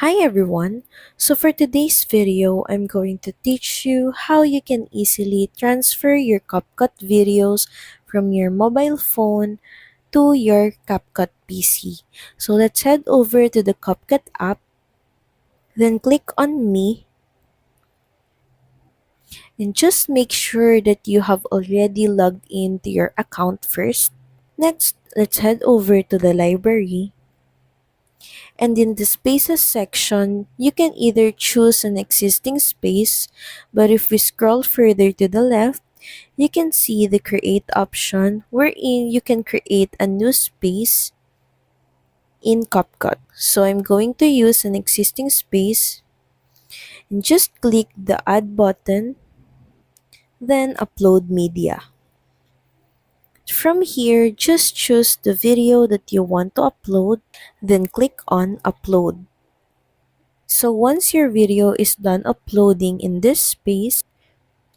Hi everyone! So for today's video, I'm going to teach you how you can easily transfer your CapCut videos from your mobile phone to your CapCut PC. So let's head over to the CapCut app, then click on Me, and just make sure that you have already logged into your account first. Next, let's head over to the library. And in the spaces section, you can either choose an existing space, but if we scroll further to the left, you can see the create option wherein you can create a new space in CapCut. So I'm going to use an existing space and just click the add button, then upload media. From here, just choose the video that you want to upload, then click on upload. So once your video is done uploading in this space,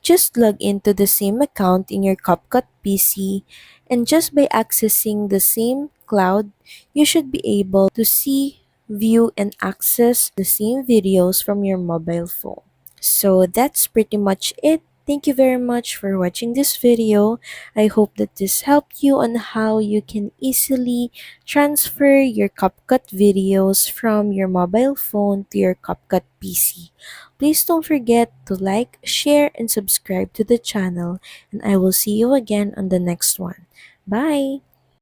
just log into the same account in your CapCut PC, and just by accessing the same cloud, you should be able to see, view, and access the same videos from your mobile phone. So that's pretty much it. Thank you very much for watching this video. I hope that this helped you on how you can easily transfer your CapCut videos from your mobile phone to your CapCut PC. Please don't forget to like, share, and subscribe to the channel, and I will see you again on the next one. Bye!